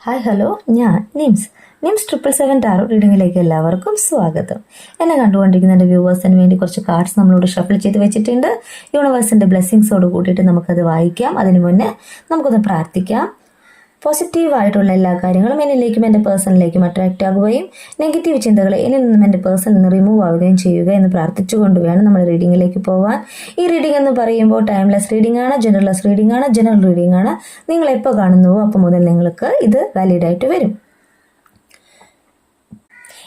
Hi hello, ഞാൻ nymphs 777 taro റീഡിങ്ങിലേക്ക് എല്ലാവർക്കും സ്വാഗതം. എന്നെ കണ്ടുകൊണ്ടിരിക്കുന്ന എൻ്റെ വ്യൂവേഴ്സിന് വേണ്ടി കുറച്ച് കാർഡ്സ് നമ്മളോട് ഷഫിൾ ചെയ്ത് വെച്ചിട്ടുണ്ട്. യൂണിവേഴ്സിൻ്റെ ബ്ലെസ്സിങ്സോട് കൂട്ടിയിട്ട് നമുക്കത് വായിക്കാം. അതിനു മുന്നേ നമുക്കൊന്ന് പ്രാർത്ഥിക്കാം. പോസിറ്റീവായിട്ടുള്ള എല്ലാ കാര്യങ്ങളും എന്നിലേക്കും എൻ്റെ പേഴ്സണിലേക്കും അട്രാക്റ്റ് ആകുകയും നെഗറ്റീവ് ചിന്തകൾ എന്നിൽ നിന്നും എൻ്റെ പേഴ്സണിൽ നിന്ന് റിമൂവ് ആവുകയും ചെയ്യുക എന്ന് പ്രാർത്ഥിച്ചുകൊണ്ട് വേണം നമ്മൾ റീഡിങ്ങിലേക്ക് പോകാൻ. ഈ റീഡിംഗ് എന്ന് പറയുമ്പോൾ ടൈംലെസ് റീഡിംഗ് ആണ്, ജനറൽലെസ് റീഡിംഗ് ആണ്, ജനറൽ റീഡിംഗ് ആണ്. നിങ്ങൾ എപ്പോൾ കാണുന്നുവോ അപ്പോൾ മുതൽ നിങ്ങൾക്ക് ഇത് വാലിഡ് ആയിട്ട് വരും.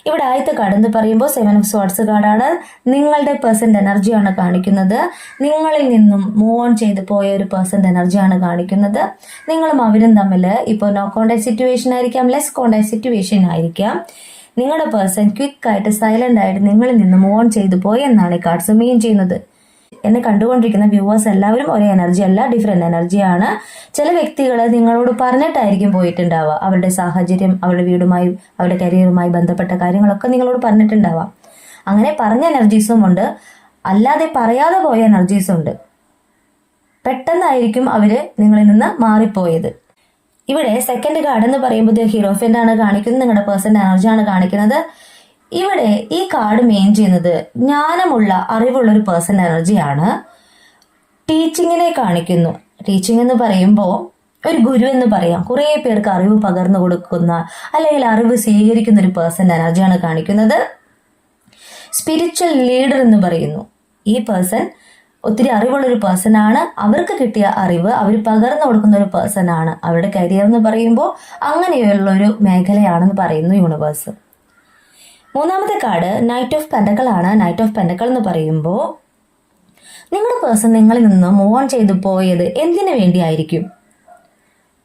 ഇവിടെ ആദ്യത്തെ കാർഡ് എന്ന് പറയുമ്പോൾ 7 ഓഫ് സ്വാർഡ്സ് കാർഡാണ്. നിങ്ങളുടെ പേഴ്സൻ്റെ എനർജിയാണ് കാണിക്കുന്നത്. നിങ്ങളിൽ നിന്നും മൂവ് ഓൺ ചെയ്ത് പോയ ഒരു പേഴ്സൻ്റെ എനർജിയാണ് കാണിക്കുന്നത്. നിങ്ങളും അവരും തമ്മിൽ ഇപ്പോൾ നോ കോണ്ടാക്ട് സിറ്റുവേഷൻ ആയിരിക്കാം, ലെസ് കോണ്ടാക്ട് സിറ്റുവേഷൻ ആയിരിക്കാം. നിങ്ങളുടെ പേഴ്സൺ ക്വിക്കായിട്ട് സൈലന്റ് ആയിട്ട് നിങ്ങളിൽ നിന്ന് മൂവ് ഓൺ ചെയ്ത് പോയി എന്നാണ് ഈ കാർഡ്സ് മീൻ ചെയ്യുന്നത്. എന്നെ കണ്ടുകൊണ്ടിരിക്കുന്ന വ്യൂവേഴ്സ് എല്ലാവരും ഒരേ എനർജി അല്ല, ഡിഫറെന്റ് എനർജിയാണ്. ചില വ്യക്തികൾ നിങ്ങളോട് പറഞ്ഞിട്ടായിരിക്കും പോയിട്ടുണ്ടാവുക. അവരുടെ സാഹചര്യം, അവരുടെ വീടുമായി, അവരുടെ കരിയറുമായി ബന്ധപ്പെട്ട കാര്യങ്ങളൊക്കെ നിങ്ങളോട് പറഞ്ഞിട്ടുണ്ടാവാം. അങ്ങനെ പറഞ്ഞ എനർജീസും ഉണ്ട്, അല്ലാതെ പറയാതെ പോയ എനർജീസും ഉണ്ട്. പെട്ടെന്നായിരിക്കും അവര് നിങ്ങളിൽ നിന്ന് മാറിപ്പോയത്. ഇവിടെ സെക്കൻഡ് കാർഡ് എന്ന് പറയുമ്പോൾ ഹീറോഫിൻ്റെ ആണ് കാണിക്കുന്നത്. നിങ്ങളുടെ പേഴ്സന്റെ എനർജിയാണ് കാണിക്കുന്നത്. ഇവിടെ ഈ കാർഡ് മെയിൻ ചെയ്യുന്നത് ജ്ഞാനമുള്ള, അറിവുള്ള ഒരു പേഴ്സൺ എനർജിയാണ്. ടീച്ചിങ്ങിനെ കാണിക്കുന്നു. ടീച്ചിങ് എന്ന് പറയുമ്പോൾ ഒരു ഗുരു എന്ന് പറയാം. കുറേ പേർക്ക് അറിവ് പകർന്നു കൊടുക്കുന്ന അല്ലെങ്കിൽ അറിവ് സ്വീകരിക്കുന്ന ഒരു പേഴ്സൺ എനർജിയാണ് കാണിക്കുന്നത്. സ്പിരിച്വൽ ലീഡർ എന്ന് പറയുന്നു. ഈ പേഴ്സൺ ഒത്തിരി അറിവുള്ളൊരു പേഴ്സൺ ആണ്. അവർക്ക് കിട്ടിയ അറിവ് അവർ പകർന്നു കൊടുക്കുന്ന ഒരു പേഴ്സൺ ആണ്. അവരുടെ കരിയർ എന്ന് പറയുമ്പോൾ അങ്ങനെയുള്ളൊരു മേഖലയാണെന്ന് പറയുന്നു യൂണിവേഴ്സ്. മൂന്നാമത്തെ കാർഡ് നൈറ്റ് ഓഫ് പെൻഡക്കിൾ ആണ്. നൈറ്റ് ഓഫ് പെൻഡക്കിൾ എന്ന് പറയുമ്പോൾ നിങ്ങളുടെ പേഴ്സൺ നിങ്ങളിൽ നിന്ന് മൂവ് ഓൺ ചെയ്തു പോയത് എന്തിനു വേണ്ടിയായിരിക്കും?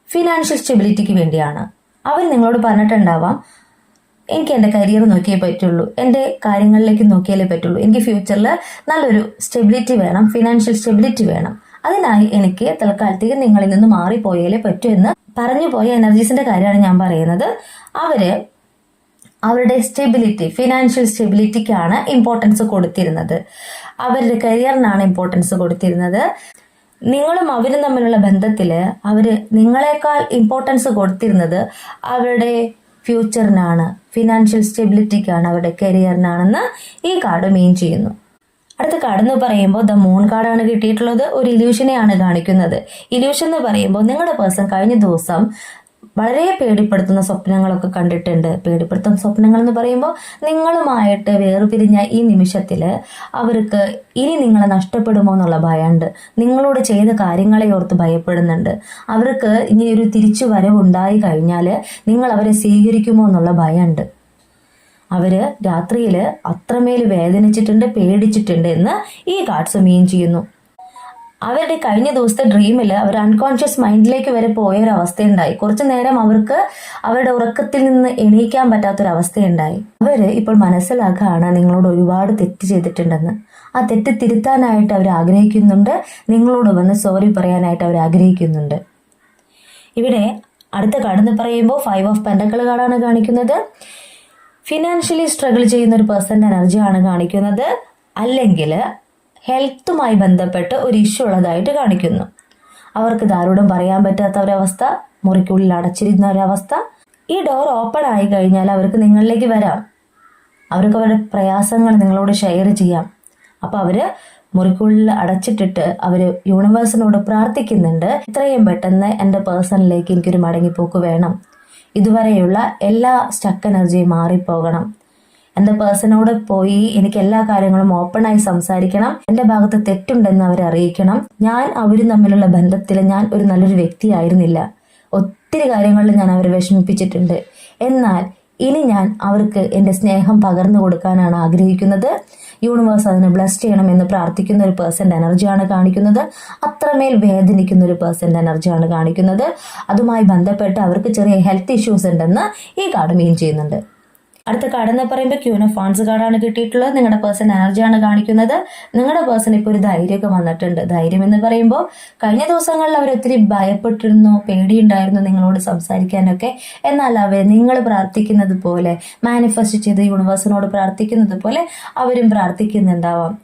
ഫിനാൻഷ്യൽ സ്റ്റെബിലിറ്റിക്ക് വേണ്ടിയാണ്. അവർ നിങ്ങളോട് പറഞ്ഞിട്ടുണ്ടാവാം, എനിക്ക് എൻ്റെ കരിയർ നോക്കിയേ പറ്റുള്ളൂ, എൻ്റെ കാര്യങ്ങളിലേക്ക് നോക്കിയാലേ പറ്റുള്ളൂ, എനിക്ക് ഫ്യൂച്ചറിൽ നല്ലൊരു സ്റ്റെബിലിറ്റി വേണം, ഫിനാൻഷ്യൽ സ്റ്റെബിലിറ്റി വേണം, അതിനായി എനിക്ക് തൽക്കാലത്തേക്ക് നിങ്ങളിൽ നിന്ന് മാറിപ്പോയാലേ പറ്റൂ എന്ന് പറഞ്ഞു പോയ എനർജീസിന്റെ കാര്യമാണ് ഞാൻ പറയുന്നത്. അവരുടെ സ്റ്റെബിലിറ്റി, ഫിനാൻഷ്യൽ സ്റ്റെബിലിറ്റിക്കാണ് ഇമ്പോർട്ടൻസ് കൊടുത്തിരുന്നത്. അവരുടെ കരിയറിനാണ് ഇമ്പോർട്ടൻസ് കൊടുത്തിരുന്നത്. നിങ്ങളും അവരും തമ്മിലുള്ള ബന്ധത്തിൽ അവര് നിങ്ങളെക്കാൾ ഇമ്പോർട്ടൻസ് കൊടുത്തിരുന്നത് അവരുടെ ഫ്യൂച്ചറിനാണ്, ഫിനാൻഷ്യൽ സ്റ്റെബിലിറ്റിക്കാണ്, അവരുടെ കരിയറിനാണെന്ന് ഈ കാർഡ് മീൻ ചെയ്യുന്നു. അടുത്ത കാർഡ് എന്ന് പറയുമ്പോൾ ദ മൂൺ കാർഡാണ് കിട്ടിയിട്ടുള്ളത്. ഒരു ഇല്യൂഷനെയാണ് കാണിക്കുന്നത്. ഇല്യൂഷൻ എന്ന് പറയുമ്പോൾ നിങ്ങളുടെ പേഴ്സൺ കഴിഞ്ഞ ദിവസം വളരെ പേടിപ്പെടുത്തുന്ന സ്വപ്നങ്ങളൊക്കെ കണ്ടിട്ടുണ്ട്. പേടിപ്പെടുത്തുന്ന സ്വപ്നങ്ങൾ എന്ന് പറയുമ്പോൾ നിങ്ങളുമായിട്ട് വേർപിരിഞ്ഞ ഈ നിമിഷത്തിൽ അവർക്ക് ഇനി നിങ്ങളെ നഷ്ടപ്പെടുമോ എന്നുള്ള ഭയമുണ്ട്. നിങ്ങളോട് ചെയ്ത കാര്യങ്ങളെ ഓർത്ത് ഭയപ്പെടുന്നുണ്ട്. അവർക്ക് ഇനി ഒരു തിരിച്ചു വരവുണ്ടായി കഴിഞ്ഞാൽ നിങ്ങൾ അവരെ സ്വീകരിക്കുമോ എന്നുള്ള ഭയമുണ്ട്. അവര് രാത്രിയിൽ അത്രമേൽ വേദനിച്ചിട്ടുണ്ട്, പേടിച്ചിട്ടുണ്ട് എന്ന് ഈ കാർഡ്സ് മീൻ ചെയ്യുന്നു. അവരുടെ കഴിഞ്ഞ ദിവസത്തെ ഡ്രീമിൽ അവർ അൺകോൺഷ്യസ് മൈൻഡിലേക്ക് വരെ പോയ ഒരു അവസ്ഥയുണ്ടായി. കുറച്ചു നേരം അവർക്ക് അവരുടെ ഉറക്കത്തിൽ നിന്ന് എണീക്കാൻ പറ്റാത്തൊരവസ്ഥയുണ്ടായി. അവര് ഇപ്പോൾ മനസ്സിലാക്കുകയാണ് നിങ്ങളോട് ഒരുപാട് തെറ്റ് ചെയ്തിട്ടുണ്ടെന്ന്. ആ തെറ്റ് തിരുത്താനായിട്ട് അവർ ആഗ്രഹിക്കുന്നുണ്ട്. നിങ്ങളോട് വന്ന് സോറി പറയാനായിട്ട് അവർ ആഗ്രഹിക്കുന്നുണ്ട്. ഇവിടെ അടുത്ത കാർഡ് എന്ന് പറയുമ്പോൾ 5 ഓഫ് പെൻഡക്കിൾ കാർഡാണ് കാണിക്കുന്നത്. ഫിനാൻഷ്യലി സ്ട്രഗിൾ ചെയ്യുന്ന ഒരു പേഴ്സന്റെ എനർജിയാണ് കാണിക്കുന്നത്. അല്ലെങ്കിൽ ഹെൽത്തുമായി ബന്ധപ്പെട്ട് ഒരു ഇഷ്യൂ ഉള്ളതായിട്ട് കാണിക്കുന്നു. അവർക്ക് ധാരോടും പറയാൻ പറ്റാത്ത ഒരവസ്ഥ, മുറിക്കുള്ളിൽ അടച്ചിരുന്ന ഒരവസ്ഥ. ഈ ഡോർ ഓപ്പൺ ആയി കഴിഞ്ഞാൽ അവർക്ക് നിങ്ങളിലേക്ക് വരാം. അവർക്ക് അവരുടെ പ്രയാസങ്ങൾ നിങ്ങളോട് ഷെയർ ചെയ്യാം. അപ്പൊ അവര് മുറിക്കുള്ളിൽ അടച്ചിട്ടിട്ട് അവര് യൂണിവേഴ്സിനോട് പ്രാർത്ഥിക്കുന്നുണ്ട്, എത്രയും പെട്ടെന്ന് എൻ്റെ പേഴ്സണിലേക്ക് എനിക്കൊരു മടങ്ങിപ്പോക്ക് വേണം, ഇതുവരെയുള്ള എല്ലാ സ്റ്റക്ക് എനർജിയും മാറിപ്പോകണം, എൻ്റെ പേഴ്സണോട് പോയി എനിക്ക് എല്ലാ കാര്യങ്ങളും ഓപ്പണായി സംസാരിക്കണം, എൻ്റെ ഭാഗത്ത് തെറ്റുണ്ടെന്ന് അവരെ അറിയിക്കണം. ഞാൻ അവരും തമ്മിലുള്ള ബന്ധത്തിൽ ഞാൻ ഒരു നല്ലൊരു വ്യക്തിയായിരുന്നില്ല, ഒത്തിരി കാര്യങ്ങളിൽ ഞാൻ അവരെ വിഷമിപ്പിച്ചിട്ടുണ്ട്. എന്നാൽ ഇനി ഞാൻ അവർക്ക് എൻ്റെ സ്നേഹം പകർന്നു കൊടുക്കാനാണ് ആഗ്രഹിക്കുന്നത്. യൂണിവേഴ്സ് അതിനെ ബ്ലസ് ചെയ്യണമെന്ന് പ്രാർത്ഥിക്കുന്ന ഒരു പേഴ്സന്റെ എനർജിയാണ് കാണിക്കുന്നത്. അത്രമേൽ വേദനിക്കുന്ന ഒരു പേഴ്സന്റെ എനർജിയാണ് കാണിക്കുന്നത്. അതുമായി ബന്ധപ്പെട്ട് അവർക്ക് ചെറിയ ഹെൽത്ത് ഇഷ്യൂസ് ഉണ്ടെന്ന് ഈ കാർഡ് മീൻ ചെയ്യുന്നുണ്ട്. അടുത്ത കാർഡ് എന്ന് പറയുമ്പോൾ ക്യൂൻ ഓഫ് വാൻസ് കാർഡാണ് കിട്ടിയിട്ടുള്ളത്. നിങ്ങളുടെ പേഴ്സൺ എനർജിയാണ് കാണിക്കുന്നത്. നിങ്ങളുടെ പേഴ്സൺ ഇപ്പോൾ ഒരു ധൈര്യമൊക്കെ വന്നിട്ടുണ്ട്. ധൈര്യം എന്ന് പറയുമ്പോൾ കഴിഞ്ഞ ദിവസങ്ങളിൽ അവർ ഒത്തിരി ഭയപ്പെട്ടിരുന്നു, പേടിയുണ്ടായിരുന്നു നിങ്ങളോട് സംസാരിക്കാനൊക്കെ. എന്നാൽ അവർ നിങ്ങൾ പ്രാർത്ഥിക്കുന്നത് പോലെ, മാനിഫെസ്റ്റ് ചെയ്ത് യൂണിവേഴ്സിനോട് പ്രാർത്ഥിക്കുന്നത് പോലെ അവരും പ്രാർത്ഥിക്കുന്നുണ്ടാവാം.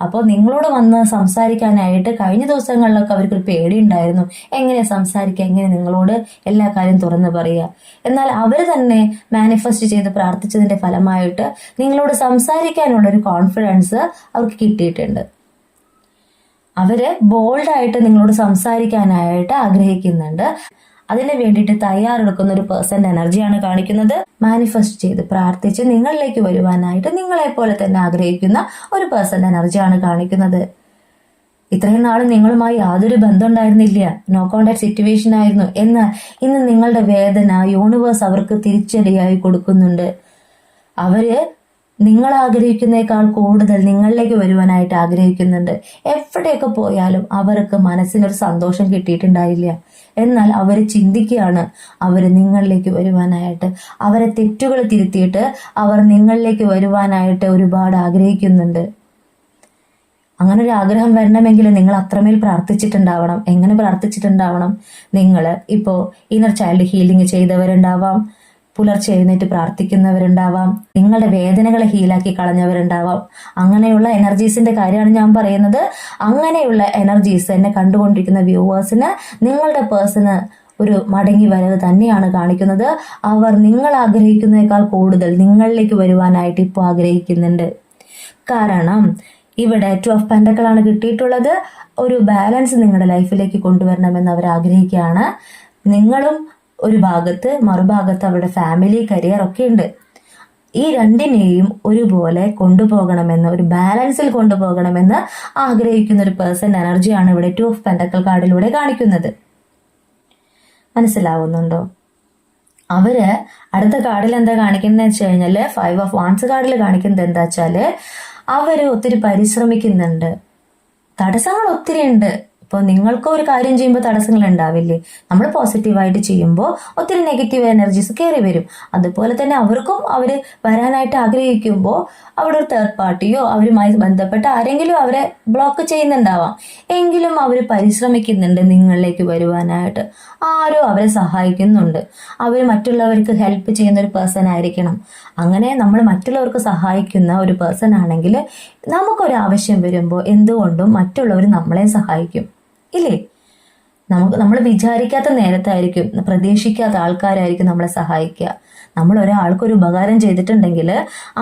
അപ്പോൾ നിങ്ങളോട് വന്ന് സംസാരിക്കാനായിട്ട് കഴിഞ്ഞ ദിവസങ്ങളിലൊക്കെ അവർക്കൊരു പേടിയുണ്ടായിരുന്നു. എങ്ങനെ സംസാരിക്കുക, എങ്ങനെ നിങ്ങളോട് എല്ലാ കാര്യം തുറന്നു പറയുക. എന്നാൽ അവർ തന്നെ മാനിഫെസ്റ്റ് ചെയ്ത് പ്രാർത്ഥിച്ചതിന്റെ ഫലമായിട്ട് നിങ്ങളോട് സംസാരിക്കാനുള്ളൊരു കോൺഫിഡൻസ് അവർക്ക് കിട്ടിയിട്ടുണ്ട്. അവര് ബോൾഡായിട്ട് നിങ്ങളോട് സംസാരിക്കാനായിട്ട് ആഗ്രഹിക്കുന്നുണ്ട്. അതിന് വേണ്ടിയിട്ട് തയ്യാറെടുക്കുന്ന ഒരു പേഴ്സന്റെ എനർജിയാണ് കാണിക്കുന്നത്. മാനിഫെസ്റ്റ് ചെയ്ത് പ്രാർത്ഥിച്ച് നിങ്ങളിലേക്ക് വരുവാനായിട്ട് നിങ്ങളെ പോലെ തന്നെ ആഗ്രഹിക്കുന്ന ഒരു പേഴ്സന്റെ എനർജിയാണ് കാണിക്കുന്നത്. ഇത്രയും നാളും നിങ്ങളുമായി യാതൊരു ബന്ധം ഉണ്ടായിരുന്നില്ല, നോ കോണ്ടാക്ട് സിറ്റുവേഷൻ ആയിരുന്നു. എന്നാൽ ഇന്ന് നിങ്ങളുടെ വേദന യൂണിവേഴ്സ് അവർക്ക് തിരിച്ചടിയായി കൊടുക്കുന്നുണ്ട്. അവര് നിങ്ങൾ ആഗ്രഹിക്കുന്നേക്കാൾ കൂടുതൽ നിങ്ങളിലേക്ക് വരുവാനായിട്ട് ആഗ്രഹിക്കുന്നുണ്ട്. എവിടെയൊക്കെ പോയാലും അവർക്ക് മനസ്സിനൊരു സന്തോഷം കിട്ടിയിട്ടുണ്ടായില്ല. എന്നാൽ അവർ ചിന്തിക്കുകയാണ് അവർ നിങ്ങളിലേക്ക് വരുവാനായിട്ട്. അവരെ തെറ്റുകൾ തിരുത്തിയിട്ട് അവർ നിങ്ങളിലേക്ക് വരുവാനായിട്ട് ഒരുപാട് ആഗ്രഹിക്കുന്നുണ്ട്. അങ്ങനെ ഒരു ആഗ്രഹം വരണമെങ്കിൽ നിങ്ങൾ അത്രമേൽ പ്രാർത്ഥിച്ചിട്ടുണ്ടാവണം. എങ്ങനെ പ്രാർത്ഥിച്ചിട്ടുണ്ടാവണം? നിങ്ങൾ ഇപ്പോൾ ഇന്നർ ചൈൽഡ് ഹീലിംഗ് ചെയ്തവരുണ്ടാവാം, പുലർച്ചെ എഴുന്നേറ്റ് പ്രാർത്ഥിക്കുന്നവരുണ്ടാവാം, നിങ്ങളുടെ വേദനകളെ ഹീലാക്കി കളഞ്ഞവരുണ്ടാവാം. അങ്ങനെയുള്ള എനർജീസിന്റെ കാര്യമാണ് ഞാൻ പറയുന്നത്. അങ്ങനെയുള്ള എനർജീസ് എന്നെ കണ്ടുകൊണ്ടിരിക്കുന്ന വ്യൂവേഴ്സിന് നിങ്ങളുടെ പേഴ്സണ് ഒരു മടങ്ങി വരവ് തന്നെയാണ് കാണിക്കുന്നത്. അവർ നിങ്ങൾ ആഗ്രഹിക്കുന്നതിനേക്കാൾ കൂടുതൽ നിങ്ങളിലേക്ക് വരുവാനായിട്ട് ഇപ്പോൾ ആഗ്രഹിക്കുന്നുണ്ട്. കാരണം ഇവിടെ 2 ഓഫ് പെന്റക്കിൾ ആണ് കിട്ടിയിട്ടുള്ളത്. ഒരു ബാലൻസ് നിങ്ങളുടെ ലൈഫിലേക്ക് കൊണ്ടുവരണമെന്ന് അവർ ആഗ്രഹിക്കുകയാണ്. നിങ്ങളും ഒരു ഭാഗത്ത്, മറുഭാഗത്ത് അവരുടെ ഫാമിലി, കരിയർ ഒക്കെ ഉണ്ട്. ഈ രണ്ടിനെയും ഒരുപോലെ കൊണ്ടുപോകണമെന്ന്, ഒരു ബാലൻസിൽ കൊണ്ടുപോകണമെന്ന് ആഗ്രഹിക്കുന്ന ഒരു പേഴ്സൺ എനർജിയാണ് ഇവിടെ 2 ഓഫ് പെന്റക്കിൾ കാർഡിലൂടെ കാണിക്കുന്നത്. മനസ്സിലാവുന്നുണ്ടോ? അവര് അടുത്ത കാർഡിൽ എന്താ കാണിക്കുന്നത് വെച്ച് കഴിഞ്ഞാല് 5 ഓഫ് വാൻസ് കാർഡിൽ കാണിക്കുന്നത് എന്താ വെച്ചാല് അവര് ഒത്തിരി പരിശ്രമിക്കുന്നുണ്ട്. തടസ്സങ്ങൾ ഒത്തിരി ഉണ്ട്. ഇപ്പോൾ നിങ്ങൾക്ക് ഒരു കാര്യം ചെയ്യുമ്പോൾ തടസ്സങ്ങൾ ഉണ്ടാവില്ലേ? നമ്മൾ പോസിറ്റീവായിട്ട് ചെയ്യുമ്പോൾ ഒത്തിരി നെഗറ്റീവ് എനർജീസ് കയറി വരും. അതുപോലെ തന്നെ അവർക്കും അവർ വരാനായിട്ട് ആഗ്രഹിക്കുമ്പോൾ അവിടെ ഒരു തേർഡ് പാർട്ടിയോ അവരുമായി ബന്ധപ്പെട്ട ആരെങ്കിലും അവരെ ബ്ലോക്ക് ചെയ്യുന്നുണ്ടാവാം. എങ്കിലും അവർ പരിശ്രമിക്കുന്നുണ്ട് നിങ്ങളിലേക്ക് വരുവാനായിട്ട്. ആരോ അവരെ സഹായിക്കുന്നുണ്ട്. അവർ മറ്റുള്ളവർക്ക് ഹെൽപ്പ് ചെയ്യുന്ന ഒരു പേഴ്സൺ ആയിരിക്കണം. അങ്ങനെ നമ്മൾ മറ്റുള്ളവർക്ക് സഹായിക്കുന്ന ഒരു പേഴ്സൺ ആണെങ്കിൽ നമുക്കൊരു ആവശ്യം വരുമ്പോൾ എന്തുകൊണ്ടും മറ്റുള്ളവർ നമ്മളെ സഹായിക്കും, ഇല്ലേ? നമ്മൾ വിചാരിക്കാത്ത നേരത്തായിരിക്കും, പ്രതീക്ഷിക്കാത്ത ആൾക്കാരായിരിക്കും നമ്മളെ സഹായിക്കുക. നമ്മൾ ഒരാൾക്കൊരു ഉപകാരം ചെയ്തിട്ടുണ്ടെങ്കിൽ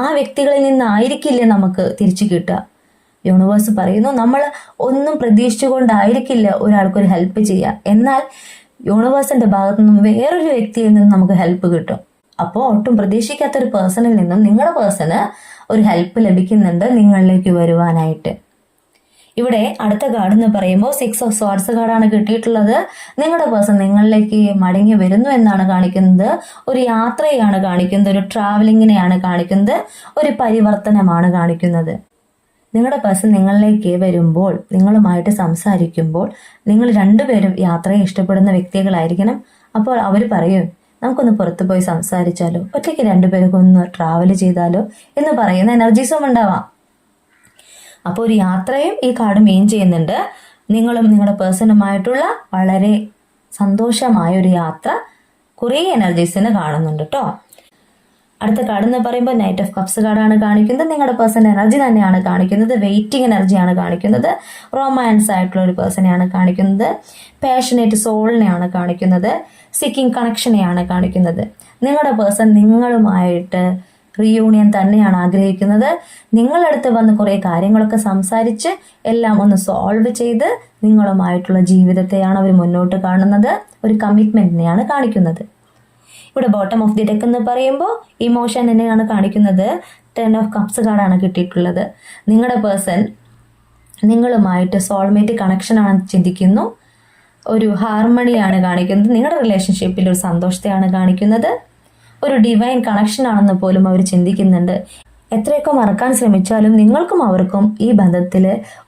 ആ വ്യക്തികളിൽ നിന്നായിരിക്കില്ലേ നമുക്ക് തിരിച്ചു കിട്ടുക. യൂണിവേഴ്സ് പറയുന്നു നമ്മൾ ഒന്നും പ്രതീക്ഷിച്ചുകൊണ്ടായിരിക്കില്ല ഒരാൾക്കൊരു ഹെൽപ്പ് ചെയ്യുക. എന്നാൽ യൂണിവേഴ്സിന്റെ ഭാഗത്തു നിന്നും വേറൊരു വ്യക്തിയിൽ നിന്നും നമുക്ക് ഹെൽപ്പ് കിട്ടും. അപ്പോൾ ഒട്ടും പ്രതീക്ഷിക്കാത്ത ഒരു പേഴ്സണിൽ നിന്നും നിങ്ങളുടെ പേഴ്സണ് ഒരു ഹെൽപ്പ് ലഭിക്കുന്നുണ്ട് നിങ്ങളിലേക്ക് വരുവാനായിട്ട്. ഇവിടെ അടുത്ത കാർഡ് എന്ന് പറയുമ്പോൾ 6 ഓഫ് സ്വാർഡ്സ് കാർഡാണ് കിട്ടിയിട്ടുള്ളത്. നിങ്ങളുടെ പേഴ്സൺ നിങ്ങളിലേക്ക് മടങ്ങി വരുന്നു എന്നാണ് കാണിക്കുന്നത്. ഒരു യാത്രയാണ് കാണിക്കുന്നത്, ഒരു ട്രാവലിങ്ങിനെയാണ് കാണിക്കുന്നത്, ഒരു പരിവർത്തനമാണ് കാണിക്കുന്നത്. നിങ്ങളുടെ പേഴ്സൺ നിങ്ങളിലേക്ക് വരുമ്പോൾ, നിങ്ങളുമായിട്ട് സംസാരിക്കുമ്പോൾ നിങ്ങൾ രണ്ടുപേരും യാത്രയെ ഇഷ്ടപ്പെടുന്ന വ്യക്തികളായിരിക്കണം. അപ്പോൾ അവർ പറയും നമുക്കൊന്ന് പുറത്തു പോയി സംസാരിച്ചാലോ, ഒറ്റയ്ക്ക് രണ്ടുപേരൊക്കെ ഒന്ന് ട്രാവൽ ചെയ്താലോ എന്ന് പറയുന്ന എനർജീസും ഉണ്ടാവാം. അപ്പോൾ ഒരു യാത്രയും ഈ കാർഡ് മെയിൻ ചെയ്യുന്നുണ്ട്. നിങ്ങളും നിങ്ങളുടെ പേഴ്സണുമായിട്ടുള്ള വളരെ സന്തോഷമായ ഒരു യാത്ര കുറേ എനർജീസിന് കാണുന്നുണ്ട് കേട്ടോ. അടുത്ത കാർഡ് എന്ന് പറയുമ്പോൾ നൈറ്റ് ഓഫ് കപ്സ് കാർഡാണ് കാണിക്കുന്നത്. നിങ്ങളുടെ പേഴ്സൺ എനർജി തന്നെയാണ് കാണിക്കുന്നത്. വെയിറ്റിംഗ് എനർജിയാണ് കാണിക്കുന്നത്. റൊമാൻസ് ആയിട്ടുള്ള ഒരു പേഴ്സണെയാണ് കാണിക്കുന്നത്. പാഷനേറ്റ് സോളിനെയാണ് കാണിക്കുന്നത്. സീക്കിംഗ് കണക്ഷനെയാണ് കാണിക്കുന്നത്. നിങ്ങളുടെ പേഴ്സൺ നിങ്ങളുമായിട്ട് റീയൂണിയൻ തന്നെയാണ് ആഗ്രഹിക്കുന്നത്. നിങ്ങളടുത്ത് വന്ന് കുറേ കാര്യങ്ങളൊക്കെ സംസാരിച്ച് എല്ലാം ഒന്ന് സോൾവ് ചെയ്ത് നിങ്ങളുമായിട്ടുള്ള ജീവിതത്തെയാണ് അവർ മുന്നോട്ട് കാണുന്നത്. ഒരു കമ്മിറ്റ്മെന്റിനെയാണ് കാണിക്കുന്നത്. ഇവിടെ ബോട്ടം ഓഫ് ദി ഡെക്ക് എന്ന് പറയുമ്പോൾ ഇമോഷൻ തന്നെയാണ് കാണിക്കുന്നത്. 10 ഓഫ് കപ്സ് കാർഡാണ് കിട്ടിയിട്ടുള്ളത്. നിങ്ങളുടെ പേഴ്സൺ നിങ്ങളുമായിട്ട് സോൾമേറ്റ് കണക്ഷനാണ് ചിന്തിക്കുന്നു. ഒരു ഹാർമണിയാണ് കാണിക്കുന്നത്. നിങ്ങളുടെ റിലേഷൻഷിപ്പിൽ ഒരു സന്തോഷത്തെയാണ് കാണിക്കുന്നത്. ഒരു ഡിവൈൻ കണക്ഷൻ ആണെന്ന് പോലും അവർ ചിന്തിക്കുന്നുണ്ട്. എത്രയൊക്കെ മറക്കാൻ ശ്രമിച്ചാലും നിങ്ങൾക്കും അവർക്കും ഈ ബന്ധത്തിൽ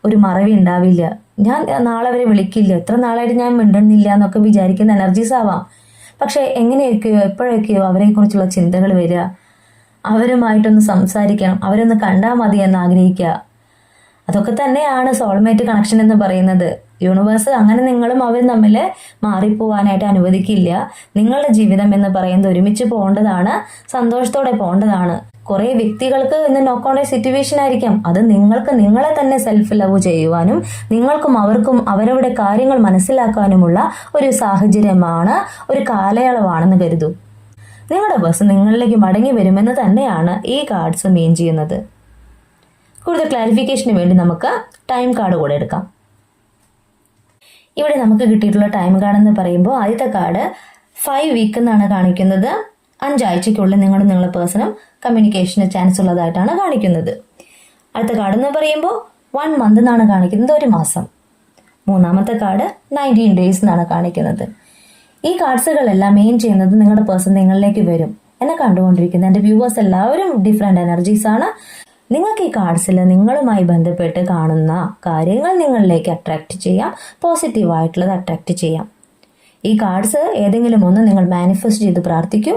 ഒരു മറവി ഉണ്ടാവില്ല. ഞാൻ നാളെ അവരെ വിളിക്കില്ല, എത്ര നാളായിട്ട് ഞാൻ മിണ്ടുന്നില്ല എന്നൊക്കെ വിചാരിക്കുന്ന എനർജീസ് ആവാം. പക്ഷെ എങ്ങനെയൊക്കെയോ എപ്പോഴൊക്കെയോ അവരെ കുറിച്ചുള്ള ചിന്തകൾ വരിക, അവരുമായിട്ടൊന്ന് സംസാരിക്കണം, അവരൊന്ന് കണ്ടാൽ മതി എന്ന് ആഗ്രഹിക്കുക. അതൊക്കെ തന്നെയാണ് സോൾമേറ്റ് കണക്ഷൻ എന്ന് പറയുന്നത്. യൂണിവേഴ്സ് അങ്ങനെ നിങ്ങളും അവരും തമ്മിൽ മാറിപ്പോവാനായിട്ട് അനുവദിക്കില്ല. നിങ്ങളുടെ ജീവിതം എന്ന് പറയുന്നത് ഒരുമിച്ച് പോകേണ്ടതാണ്, സന്തോഷത്തോടെ പോകേണ്ടതാണ്. കുറെ വ്യക്തികൾക്ക് ഇന്ന് നോക്ക് ഓൺ എ സിറ്റുവേഷൻ ആയിരിക്കാം. അത് നിങ്ങൾക്ക് നിങ്ങളെ തന്നെ സെൽഫ് ലവ് ചെയ്യുവാനും നിങ്ങൾക്കും അവർക്കും അവരവരുടെ കാര്യങ്ങൾ മനസ്സിലാക്കാനുമുള്ള ഒരു സാഹചര്യമാണ്, ഒരു കാലയളവാണെന്ന് കരുതൂ. നിങ്ങളുടെ പേഴ്സൺ നിങ്ങളിലേക്ക് മടങ്ങി വരുമെന്ന് തന്നെയാണ് ഈ കാർഡ്സ് മീൻ ചെയ്യുന്നത്. കൂടുതൽ ക്ലാരിഫിക്കേഷന് വേണ്ടി നമുക്ക് ടൈം കാർഡ് കൂടെ എടുക്കാം. ഇവിടെ നമുക്ക് കിട്ടിയിട്ടുള്ള ടൈം കാർഡ് എന്ന് പറയുമ്പോൾ ആദ്യത്തെ കാർഡ് 5 വീക്ക് എന്നാണ് കാണിക്കുന്നത്. 5 ആഴ്ചയ്ക്കുള്ളിൽ നിങ്ങളുടെ പേഴ്സണും കമ്മ്യൂണിക്കേഷന് ചാൻസ് ഉള്ളതായിട്ടാണ് കാണിക്കുന്നത്. അടുത്ത കാർഡ് എന്ന് പറയുമ്പോൾ 1 മന്ത് എന്നാണ് കാണിക്കുന്നത്, 1 മാസം. മൂന്നാമത്തെ കാർഡ് 19 ഡേയ്സ് എന്നാണ് കാണിക്കുന്നത്. ഈ കാർഡ്സുകളെല്ലാം മെയിൻ ചെയ്യുന്നത് നിങ്ങളുടെ പേഴ്സൺ നിങ്ങളിലേക്ക് വരും. എന്നെ കണ്ടുകൊണ്ടിരിക്കുന്ന എൻ്റെ വ്യൂവേഴ്സ് എല്ലാവരും ഡിഫറെൻ്റ് എനർജീസ് ആണ്. നിങ്ങൾക്ക് ഈ കാർഡ്സിൽ നിങ്ങളുമായി ബന്ധപ്പെട്ട് കാണുന്ന കാര്യങ്ങൾ നിങ്ങളിലേക്ക് അട്രാക്ട് ചെയ്യാം, പോസിറ്റീവായിട്ടുള്ളത് അട്രാക്ട് ചെയ്യാം. ഈ കാർഡ്സ് ഏതെങ്കിലും ഒന്ന് നിങ്ങൾ മാനിഫെസ്റ്റ് ചെയ്ത് പ്രാർത്ഥിക്കൂ.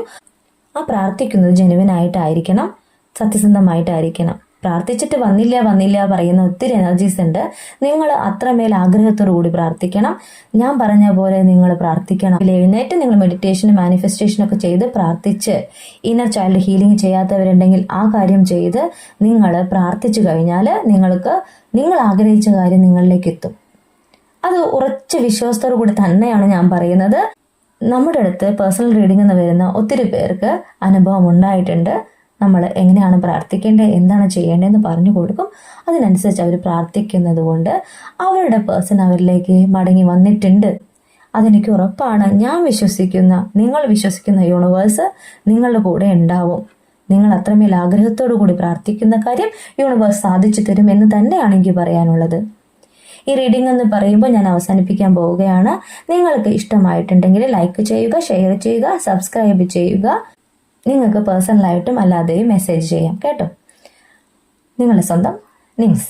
ആ പ്രാർത്ഥിക്കുന്നത് ജെനുവിൻ ആയിട്ടായിരിക്കണം, സത്യസന്ധമായിട്ടായിരിക്കണം. പ്രാർത്ഥിച്ചിട്ട് വന്നില്ല പറയുന്ന ഒത്തിരി എനർജീസ് ഉണ്ട്. നിങ്ങൾ അത്രമേൽ ആഗ്രഹത്തോടു കൂടി പ്രാർത്ഥിക്കണം. ഞാൻ പറഞ്ഞ പോലെ നിങ്ങൾ പ്രാർത്ഥിക്കണം. എഴുന്നേറ്റ് നിങ്ങൾ മെഡിറ്റേഷനും മാനിഫെസ്റ്റേഷനും ഒക്കെ ചെയ്ത് പ്രാർത്ഥിച്ച് ഇന്നർ ചൈൽഡ് ഹീലിംഗ് ചെയ്യാത്തവരുണ്ടെങ്കിൽ ആ കാര്യം ചെയ്ത് നിങ്ങൾ പ്രാർത്ഥിച്ചു കഴിഞ്ഞാൽ നിങ്ങൾ ആഗ്രഹിച്ച കാര്യം നിങ്ങളിലേക്ക് എത്തും. അത് ഉറച്ച വിശ്വാസത്തോടു കൂടി തന്നെയാണ് ഞാൻ പറയുന്നത്. നമ്മുടെ അടുത്ത് പേഴ്സണൽ റീഡിംഗ് എന്ന് വരുന്ന ഒത്തിരി പേർക്ക് അനുഭവം ഉണ്ടായിട്ടുണ്ട്. നമ്മൾ എങ്ങനെയാണ് പ്രാർത്ഥിക്കേണ്ടത്, എന്താണ് ചെയ്യേണ്ടതെന്ന് പറഞ്ഞു കൊടുക്കും. അതിനനുസരിച്ച് അവർ പ്രാർത്ഥിക്കുന്നത് കൊണ്ട് അവരുടെ പേഴ്സൺ അവരിലേക്ക് മടങ്ങി വന്നിട്ടുണ്ട്. അതെനിക്ക് ഉറപ്പാണ്. നിങ്ങൾ വിശ്വസിക്കുന്ന യൂണിവേഴ്സ് നിങ്ങളുടെ കൂടെ ഉണ്ടാവും. നിങ്ങൾ അത്രമേൽ ആഗ്രഹത്തോടു കൂടി പ്രാർത്ഥിക്കുന്ന കാര്യം യൂണിവേഴ്സ് സാധിച്ചു തരും എന്ന് തന്നെയാണ് എനിക്ക് പറയാനുള്ളത്. ഈ റീഡിംഗ് എന്ന് പറയുമ്പോൾ ഞാൻ അവസാനിപ്പിക്കാൻ പോവുകയാണ്. നിങ്ങൾക്ക് ഇഷ്ടമായിട്ടുണ്ടെങ്കിൽ ലൈക്ക് ചെയ്യുക, ഷെയർ ചെയ്യുക, സബ്സ്ക്രൈബ് ചെയ്യുക. നിങ്ങൾക്ക് പേഴ്സണലായിട്ടും അല്ലാതെയും മെസ്സേജ് ചെയ്യാം കേട്ടോ. നിങ്ങളുടെ സ്വന്തം നിംസ്.